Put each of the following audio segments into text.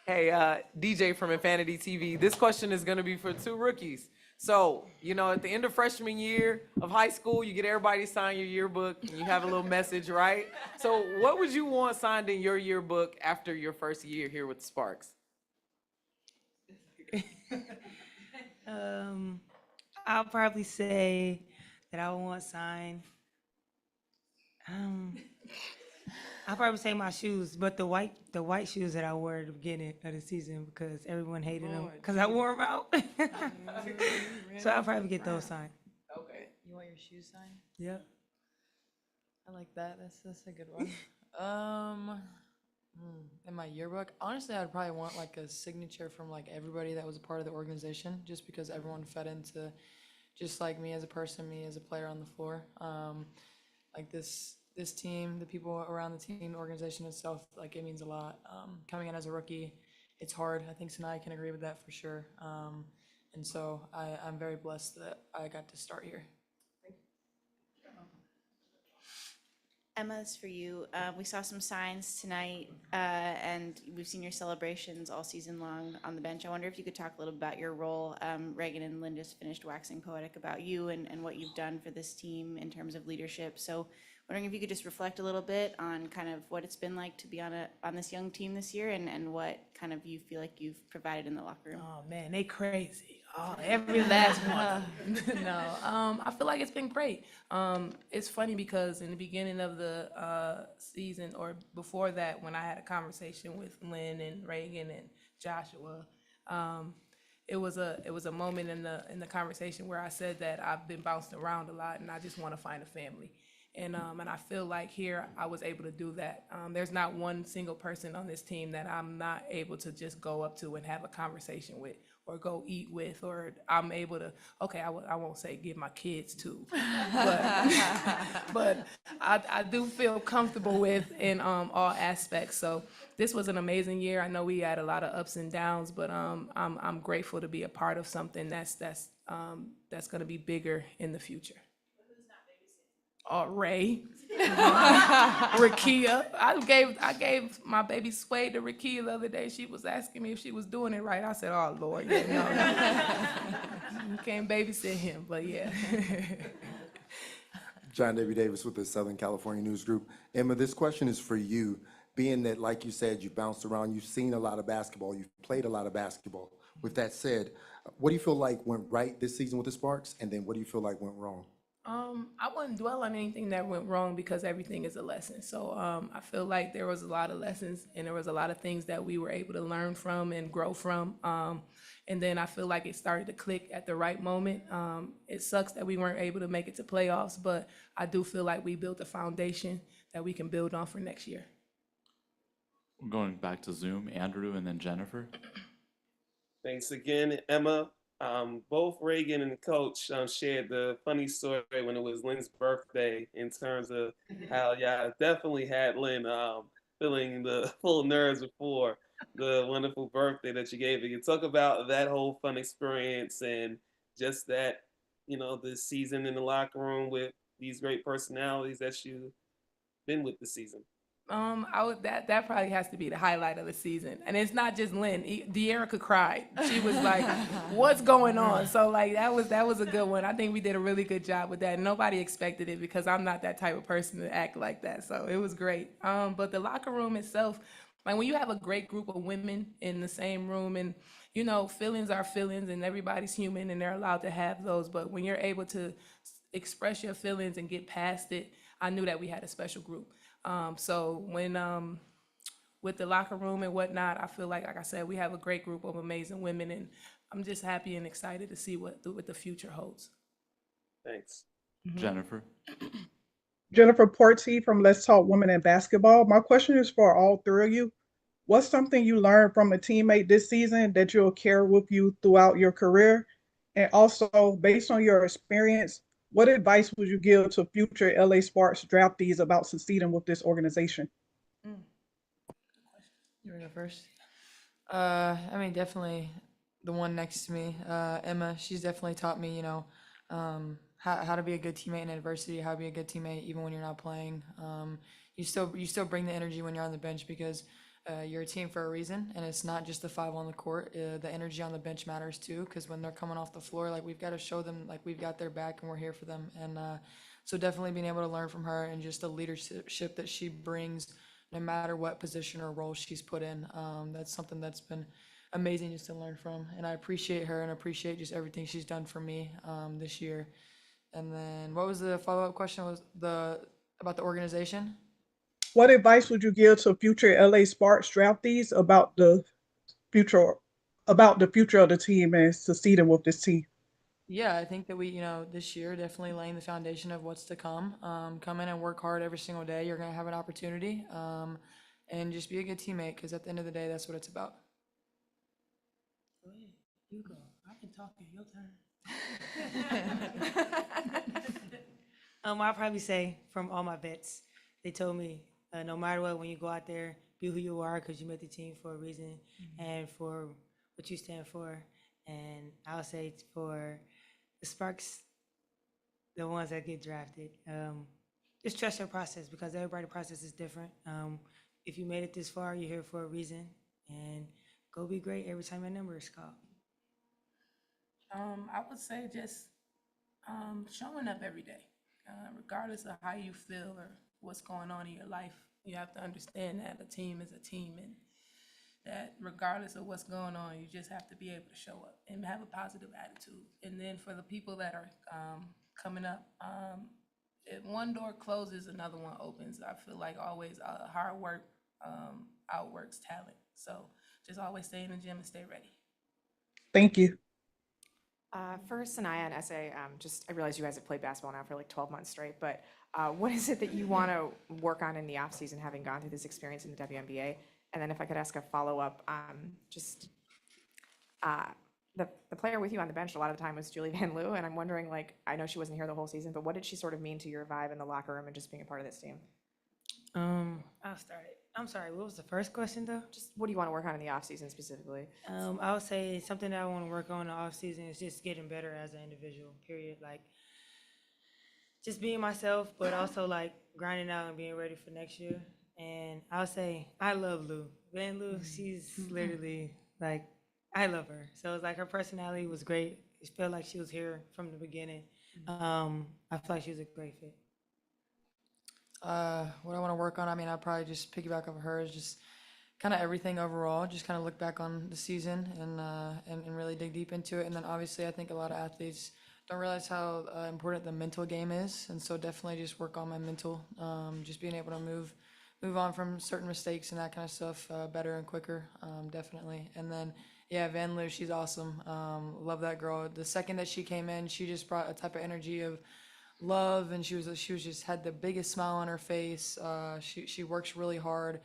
Hey, DJ from Infinity TV. This question is going to be for two rookies. So, at the end of freshman year of high school, you get everybody to sign your yearbook and you have a little message, right? So, what would you want signed in your yearbook after your first year here with the Sparks? Um, I'll probably say that I would want signed. Um, I'll probably say my shoes, but the white shoes that I wore at the beginning of the season because everyone hated them because I wore them out. So I'll probably get those signed. Okay. You want your shoes signed? Yep. I like that. That's a good one. Um, in my yearbook, honestly, I'd probably want like a signature from like everybody that was a part of the organization, just because everyone fed into just like me as a person, me as a player on the floor. Like this team, the people around the team, the organization itself, like it means a lot. Coming in as a rookie, it's hard. I think Sanai can agree with that for sure. And so I'm very blessed that I got to start here. Emma, this is for you. We saw some signs tonight, and we've seen your celebrations all season long on the bench. I wonder if you could talk a little about your role. Reagan and Lynn just finished waxing poetic about you and what you've done for this team in terms of leadership. So, wondering if you could just reflect a little bit on kind of what it's been like to be on this young team this year, and what kind of you feel like you've provided in the locker room. Oh man, they crazy. Oh, every last one. No, I feel like it's been great. It's funny because in the beginning of the season or before that, when I had a conversation with Lynn and Reagan and Joshua, it was a moment in the conversation where I said that I've been bounced around a lot and I just want to find a family. And I feel like here I was able to do that. There's not one single person on this team that I'm not able to just go up to and have a conversation with or go eat with, or I'm able to, okay, I won't say give my kids to, but I do feel comfortable with in all aspects. So this was an amazing year. I know we had a lot of ups and downs, but I'm grateful to be a part of something that's going to be bigger in the future. Ray, Rakia. I gave my baby Sway to Rakia the other day. She was asking me if she was doing it right. I said, "Oh Lord, yeah, no, you can't babysit him." But yeah. John David Davis with the Southern California News Group. Emma, this question is for you. Being that, like you said, you bounced around, you've seen a lot of basketball, you've played a lot of basketball. With that said, what do you feel like went right this season with the Sparks, and then what do you feel like went wrong? I wouldn't dwell on anything that went wrong because everything is a lesson. So I feel like there was a lot of lessons and there was a lot of things that we were able to learn from and grow from. And then I feel like it started to click at the right moment. It sucks that we weren't able to make it to playoffs, but I do feel like we built a foundation that we can build on for next year. Going back to Zoom, Andrew and then Jennifer. Thanks again, Emma. Both Reagan and the coach shared the funny story when it was Lynn's birthday in terms of how, yeah, definitely had Lynn feeling the full nerves before the wonderful birthday that you gave her. You talk about that whole fun experience and just that, this season in the locker room with these great personalities that you've been with this season. That probably has to be the highlight of the season, and it's not just Lynn. De'Erica cried. She was like, "What's going on?" So like that was a good one. I think we did a really good job with that. Nobody expected it because I'm not that type of person to act like that. So it was great. But the locker room itself, like when you have a great group of women in the same room, and feelings are feelings, and everybody's human, and they're allowed to have those. But when you're able to express your feelings and get past it, I knew that we had a special group. So when with the locker room and whatnot, I feel like I said, we have a great group of amazing women, and I'm just happy and excited to see what the future holds. Thanks. Jennifer. Jennifer Porty from Let's Talk Women in Basketball. My question is for all three of you. What's something you learned from a teammate this season that you'll carry with you throughout your career? And also, based on your experience, what advice would you give to future LA Sparks draftees about succeeding with this organization? You want to go first? Definitely the one next to me, Emma. She's definitely taught me, how to be a good teammate in adversity, how to be a good teammate even when you're not playing. You still bring the energy when you're on the bench because you're a team for a reason, and it's not just the five on the court. The energy on the bench matters too, because when they're coming off the floor, like we've got to show them like we've got their back and we're here for them. And so definitely being able to learn from her and just the leadership that she brings, no matter what position or role she's put in. That's something that's been amazing just to learn from, and I appreciate her and appreciate just everything she's done for me this year. And then what was the follow-up question? Was about the organization? What advice would you give to future LA Sparks draftees future about the future of the team and succeeding with this team? Yeah, I think that we, this year definitely laying the foundation of what's to come. Come in and work hard every single day. You're gonna have an opportunity, and just be a good teammate because at the end of the day, that's what it's about. Go ahead. You go. I've been talking. Your turn. I'll probably say from all my vets, they told me no matter what, when you go out there, be who you are because you made the team for a reason and for what you stand for. And I'll say for the Sparks, the ones that get drafted, just trust your process because everybody's process is different. If you made it this far, you're here for a reason, and go be great every time your number is called. I would say just showing up every day, regardless of how you feel or what's going on in your life. You have to understand that a team is a team, and that regardless of what's going on, you just have to be able to show up and have a positive attitude. And then for the people that are coming up, if one door closes, another one opens. I feel like always hard work outworks talent. So just always stay in the gym and stay ready. Thank you. For Sania and SA, I realize you guys have played basketball now for like 12 months straight, but what is it that you want to work on in the off season, having gone through this experience in the WNBA? And then if I could ask a follow-up, the player with you on the bench a lot of the time was Julie Van Loo, and I'm wondering, like, I know she wasn't here the whole season, but what did she sort of mean to your vibe in the locker room and just being a part of this team? I'll start it. I'm sorry, what was the first question though? Just what do you want to work on in the off season specifically? I would say something that I want to work on in the off season is just getting better as an individual, period. Like just being myself, but also like grinding out and being ready for next year. And I'll say I love Lou. Van Lou, she's literally like I love her. So it's like her personality was great. It felt like she was here from the beginning. I feel like she was a great fit. What I want to work on, I mean, I'll probably just piggyback off of hers, just kind of everything overall, just kind of look back on the season and really dig deep into it. And then obviously I think a lot of athletes don't realize how important the mental game is. And so definitely just work on my mental, just being able to move on from certain mistakes and that kind of stuff better and quicker, definitely. And then, yeah, Van Loo, she's awesome. Love that girl. The second that she came in, she just brought a type of energy of love, and she was just had the biggest smile on her face. She works really hard,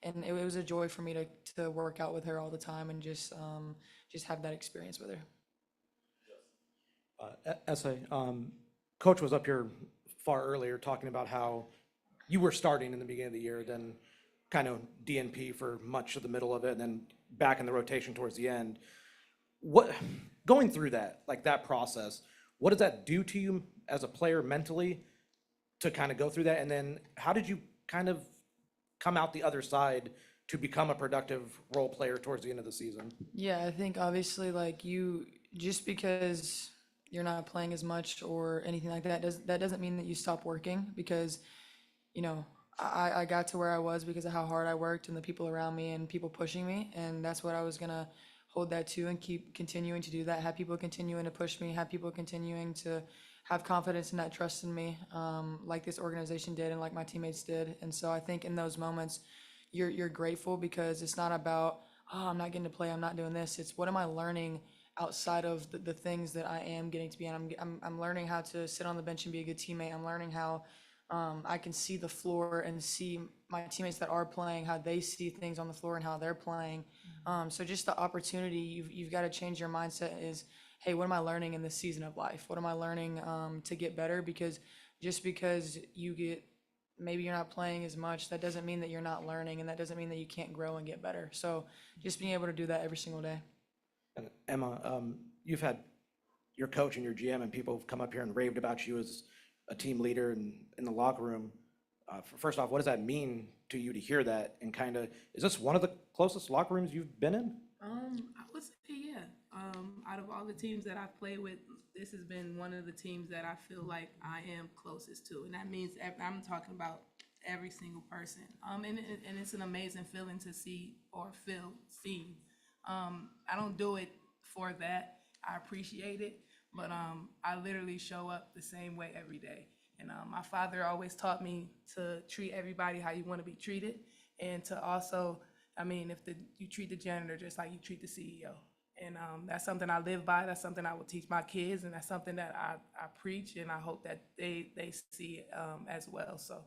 and it was a joy for me to work out with her all the time and just have that experience with her. Essay, Coach was up here far earlier talking about how you were starting in the beginning of the year, then kind of DNP for much of the middle of it, and then back in the rotation towards the end. What going through that, like that process, what does that do to you as a player mentally to kind of go through that? And then how did you kind of come out the other side to become a productive role player towards the end of the season? Yeah, I think obviously like you, just because you're not playing as much or anything like that, doesn't mean that you stop working, because, you know, I got to where I was because of how hard I worked and the people around me and people pushing me. And that's what I was gonna hold that to and keep continuing to do that, have people continuing to push me, have people continuing to have confidence and that trust in me, like this organization did and like my teammates did. And so I think in those moments, you're grateful because it's not about, oh, I'm not getting to play, I'm not doing this. It's what am I learning outside of the things that I am getting to be in. I'm learning how to sit on the bench and be a good teammate. I'm learning how I can see the floor and see my teammates that are playing, how they see things on the floor and how they're playing. So just the opportunity, you've got to change your mindset is, hey, what am I learning in this season of life? What am I learning to get better? Because just because maybe you're not playing as much, that doesn't mean that you're not learning, and that doesn't mean that you can't grow and get better. So just being able to do that every single day. And Emma, you've had your coach and your GM and people have come up here and raved about you as a team leader and in the locker room. First off, what does that mean to you to hear that? And kind of, is this one of the closest locker rooms you've been in? I would say, yeah. Out of all the teams that I've played with, this has been one of the teams that I feel like I am closest to. And that means I'm talking about every single person. And it's an amazing feeling to see or feel seen. I don't do it for that. I appreciate it, but I literally show up the same way every day. And my father always taught me to treat everybody how you want to be treated, and to also, I mean, you treat the janitor just like you treat the CEO. And that's something I live by. That's something I will teach my kids, and that's something that I preach, and I hope that they see it as well. So,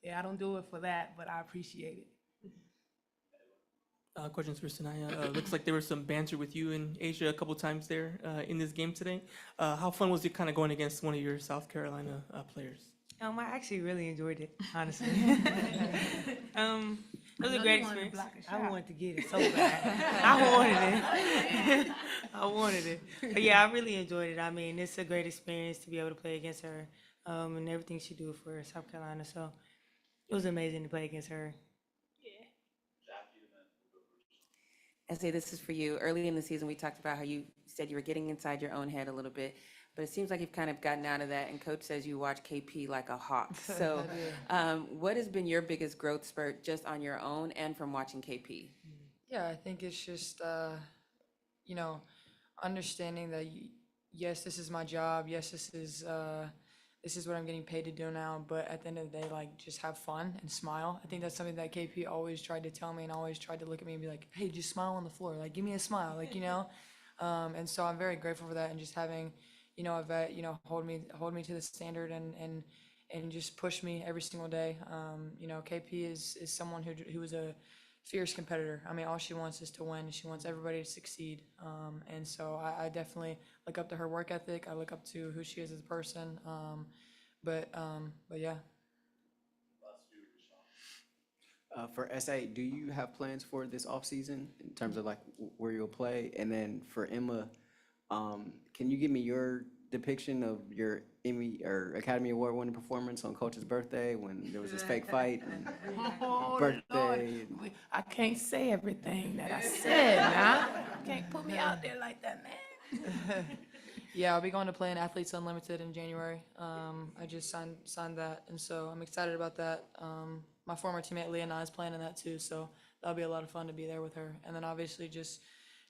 yeah, I don't do it for that, but I appreciate it. Questions for Sania. Looks like there was some banter with you and Asia a couple times there in this game today. How fun was it kind of going against one of your South Carolina players? I actually really enjoyed it, honestly. It was a great experience. I wanted to get it so bad. I wanted it. But yeah, I really enjoyed it. I mean, it's a great experience to be able to play against her and everything she do for South Carolina. So it was amazing to play against her. I say this is for you. Early in the season, we talked about how you said you were getting inside your own head a little bit, but it seems like you've kind of gotten out of that, and Coach says you watch KP like a hawk. So what has been your biggest growth spurt just on your own and from watching KP? Yeah, I think it's just, you know, understanding that, yes, this is my job. Yes, this is what I'm getting paid to do now. But at the end of the day, like, just have fun and smile. I think that's something that KP always tried to tell me, and always tried to look at me and be like, hey, just smile on the floor. Like, give me a smile, like, you know? And so I'm very grateful for that, and just having, you know, a vet, you know, hold me to the standard and just push me every single day. You know, KP is someone who is a fierce competitor. I mean, all she wants is to win. She wants everybody to succeed. And so I definitely look up to her work ethic. I look up to who she is as a person. But yeah. For SA, do you have plans for this offseason in terms of like where you'll play? And then for Emma, can you give me your depiction of your Emmy or Academy Award winning performance on Coach's birthday when there was this fake fight and birthday? Lord. I can't say everything that I said, now. You can't put me out there like that, man. Yeah, I'll be going to play in Athletes Unlimited in January. I just signed that, and so I'm excited about that. My former teammate Leah and I is playing in that too, so that'll be a lot of fun to be there with her. And then obviously just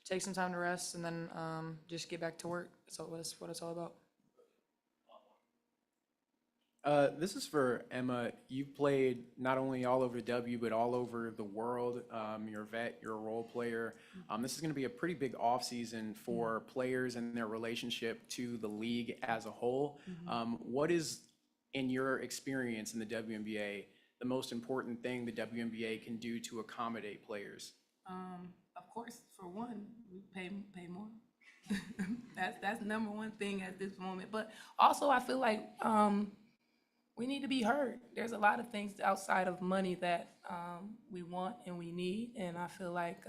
take some time to rest, and then just get back to work. So that's what it's all about. This is for Emma. You've played not only all over W, but all over the world. You're a vet, you're a role player. This is going to be a pretty big offseason for players and their relationship to the league as a whole. What is, in your experience in the WNBA, the most important thing the WNBA can do to accommodate players? Of course, for one, we pay more. That's number one thing at this moment. But also, I feel like we need to be heard. There's a lot of things outside of money that we want and we need, and I feel like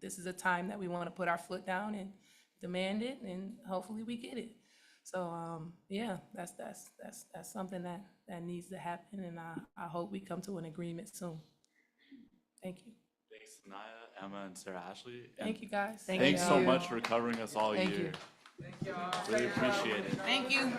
this is a time that we want to put our foot down and demand it, and hopefully we get it. So yeah, that's something that needs to happen, and I hope we come to an agreement soon. Thank you. Thanks, Sania, Emma, and Sarah Ashlee. Thank you, guys. Thanks so much for covering us all Thank year. you. Really appreciate it. Thank you.